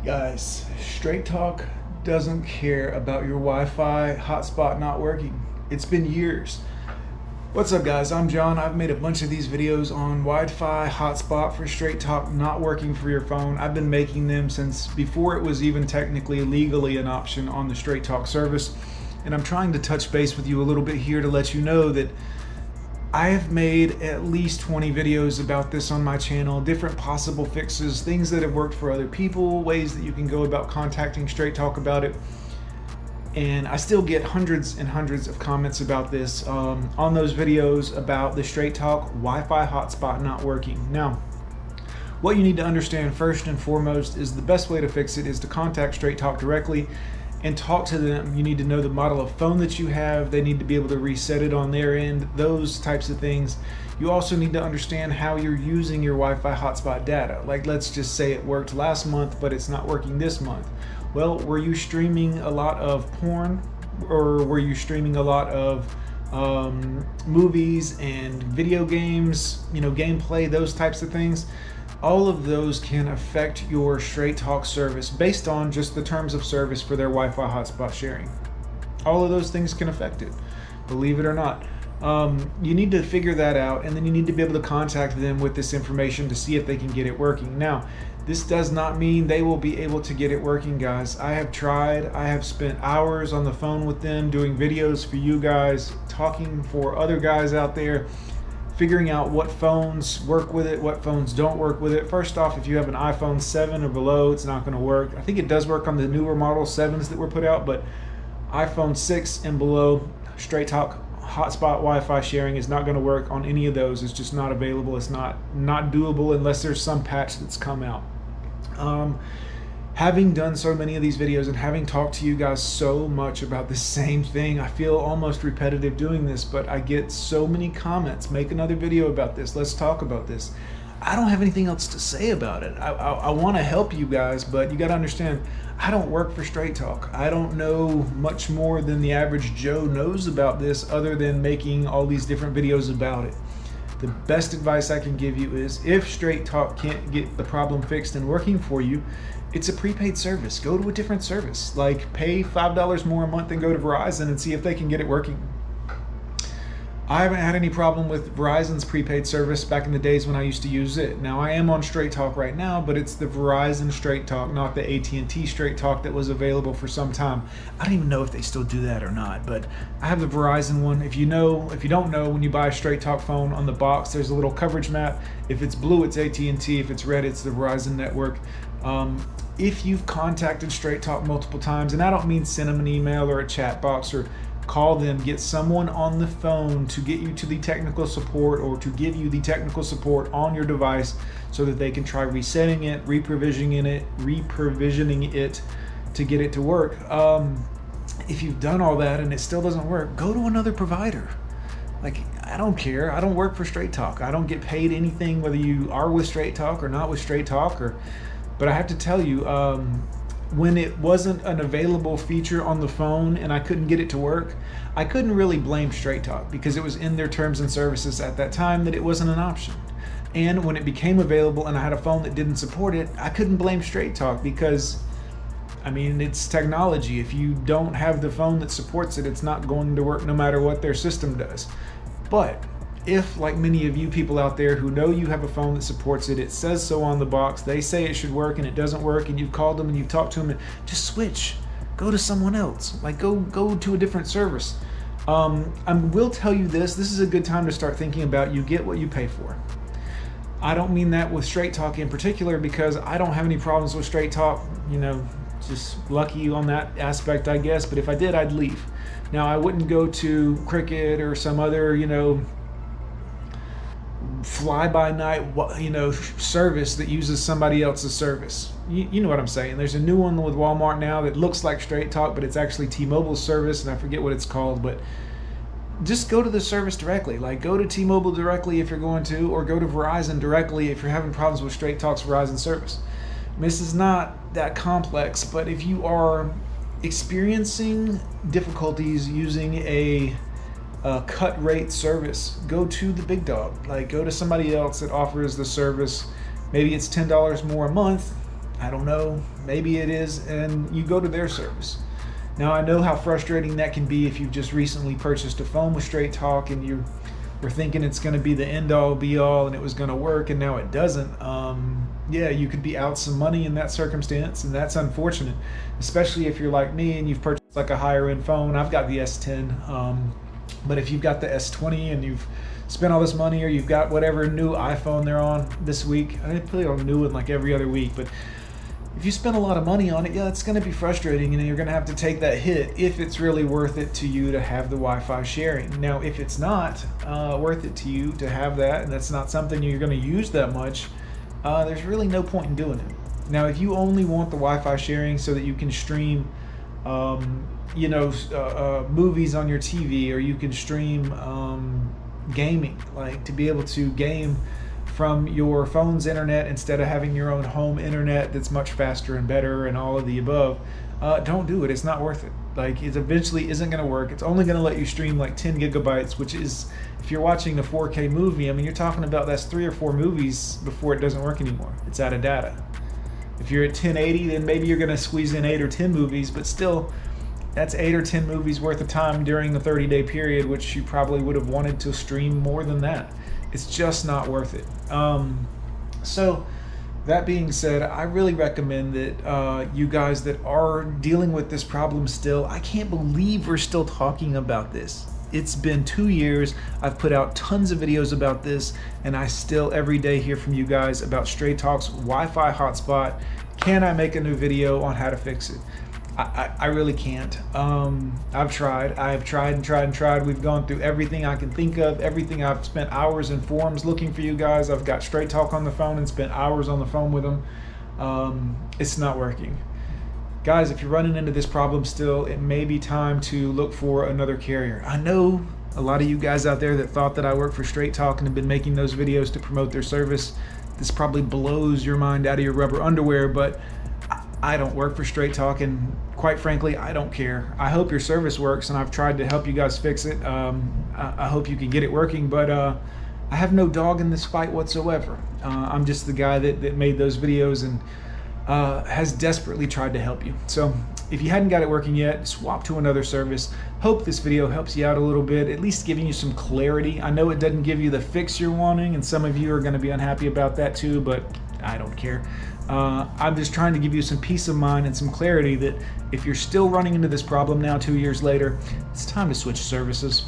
Guys, Straight Talk doesn't care about your Wi-Fi hotspot not working. It's been years. What's up guys, I'm John. I've made a bunch of these videos on Wi-Fi hotspot for Straight Talk not working for your phone. I've been making them since before it was even technically legally an option on the Straight Talk service. And I'm trying to touch base with you a little bit here to let you know that I have made at least 20 videos about this on my channel, different possible fixes, things that have worked for other people, ways that you can go about contacting Straight Talk about it. And I still get hundreds and hundreds of comments about this on those videos about the Straight Talk Wi-Fi hotspot not working. Now, what you need to understand first and foremost is the best way to fix it is to contact Straight Talk directly and talk to them. You need to know the model of phone that you have. They need to be able to reset it on their end, those types of things. You also need to understand how you're using your Wi-Fi hotspot data. Like, let's just say it worked last month, but it's not working this month. Well, were you streaming a lot of porn, or were you streaming a lot of movies and video games, gameplay, those types of things? All of those can affect your Straight Talk service based on just the terms of service for their Wi-Fi hotspot sharing. All of those things can affect it, believe it or not. You need to figure that out, and then you need to be able to contact them with this information to see if they can get it working. Now, this does not mean they will be able to get it working, guys. I have tried. I have spent hours on the phone with them doing videos for you guys, talking for other guys out there, figuring out what phones work with it, what phones don't work with it. First off, if you have an iPhone 7 or below, it's not going to work. I think it does work on the newer model 7s that were put out, but iPhone 6 and below, Straight Talk hotspot Wi-Fi sharing is not going to work on any of those. It's just not available. It's not doable unless there's some patch that's come out. Having done so many of these videos and having talked to you guys so much about the same thing, I feel almost repetitive doing this, but I get so many comments. Make another video about this. Let's talk about this. I don't have anything else to say about it. I want to help you guys, but you got to understand, I don't work for Straight Talk. I don't know much more than the average Joe knows about this, other than making all these different videos about it. The best advice I can give you is, if Straight Talk can't get the problem fixed and working for you, it's a prepaid service. Go to a different service. Like, pay $5 more a month and go to Verizon and see if they can get it working. I haven't had any problem with Verizon's prepaid service back in the days when I used to use it. Now, I am on Straight Talk right now, but it's the Verizon Straight Talk, not the AT&T Straight Talk that was available for some time. I don't even know if they still do that or not, but I have the Verizon one. If you don't know, when you buy a Straight Talk phone, on the box there's a little coverage map. If it's blue, it's AT&T. If it's red, it's the Verizon network. If you've contacted Straight Talk multiple times, and I don't mean send them an email or a chat box or call them, get someone on the phone to get you to the technical support, or to give you the technical support on your device so that they can try resetting it, reprovisioning it to get it to work. If you've done all that and it still doesn't work, go to another provider. Like, I don't care. I don't work for Straight Talk. I don't get paid anything whether you are with Straight Talk or not with Straight Talk. But I have to tell you, when it wasn't an available feature on the phone and I couldn't get it to work, I couldn't really blame Straight Talk, because it was in their terms and services at that time that it wasn't an option. And when it became available and I had a phone that didn't support it, I couldn't blame Straight Talk, because I mean, it's technology. If you don't have the phone that supports it, it's not going to work no matter what their system does. But if, like many of you people out there who know you have a phone that supports it, it says so on the box, they say it should work and it doesn't work, and you've called them and you've talked to them, just switch. Go to someone else. Like, go to a different service. I will tell you this is a good time to start thinking about, you get what you pay for. I don't mean that with Straight Talk in particular, because I don't have any problems with Straight Talk. Just lucky on that aspect, I guess. But if I did, I'd leave. Now, I wouldn't go to Cricket or some other, fly-by-night, service that uses somebody else's service. You know what I'm saying. There's a new one with Walmart now that looks like Straight Talk, but it's actually T-Mobile's service, and I forget what it's called. But just go to the service directly. Like, go to T-Mobile directly if you're going to, or go to Verizon directly if you're having problems with Straight Talk's Verizon service. This is not that complex, but if you are experiencing difficulties using a cut rate service, go to the big dog. Like, go to somebody else that offers the service. Maybe it's $10 more a month, I don't know, maybe it is, and you go to their service. Now, I know how frustrating that can be if you've just recently purchased a phone with Straight Talk and you were thinking it's going to be the end all be all and it was going to work, and now it doesn't. Yeah, you could be out some money in that circumstance, and that's unfortunate, especially if you're like me and you've purchased like a higher end phone. I've got the S10, but if you've got the S20 and you've spent all this money, or you've got whatever new iPhone they're on this week, I play on new one like every other week, but if you spend a lot of money on it, yeah, it's going to be frustrating, and you're going to have to take that hit if it's really worth it to you to have the Wi-Fi sharing. Now, if it's not worth it to you to have that, and that's not something you're going to use that much, there's really no point in doing it. Now, if you only want the Wi-Fi sharing so that you can stream, movies on your TV, or you can stream gaming, like to be able to game from your phone's internet instead of having your own home internet that's much faster and better and all of the above, don't do it. It's not worth it. Like, it eventually isn't going to work. It's only going to let you stream like 10 gigabytes, which is, if you're watching a 4K movie, I mean, you're talking about that's 3 or 4 movies before it doesn't work anymore. It's out of data. If you're at 1080, then maybe you're going to squeeze in 8 or 10 movies, but still, that's 8 or 10 movies worth of time during the 30-day period, which you probably would have wanted to stream more than that. It's just not worth it. So that being said, I really recommend that you guys that are dealing with this problem still, I can't believe we're still talking about this. It's been 2 years. I've put out tons of videos about this, and I still every day hear from you guys about Straight Talk's Wi-Fi hotspot. Can I make a new video on how to fix it? I really can't. I've tried and tried. We've gone through everything I can think of, everything. I've spent hours in forums looking for you guys. I've got Straight Talk on the phone and spent hours on the phone with them. It's not working. Guys, if you're running into this problem still, it may be time to look for another carrier. I know a lot of you guys out there that thought that I work for Straight Talk and have been making those videos to promote their service. This probably blows your mind out of your rubber underwear, but I don't work for Straight Talk, and quite frankly, I don't care. I hope your service works, and I've tried to help you guys fix it. I hope you can get it working, but I have no dog in this fight whatsoever. I'm just the guy that made those videos and has desperately tried to help you. So if you hadn't got it working yet, swap to another service. Hope this video helps you out a little bit, at least giving you some clarity. I know it doesn't give you the fix you're wanting, and some of you are going to be unhappy about that too, but I don't care. I'm just trying to give you some peace of mind and some clarity that if you're still running into this problem now 2 years later, it's time to switch services.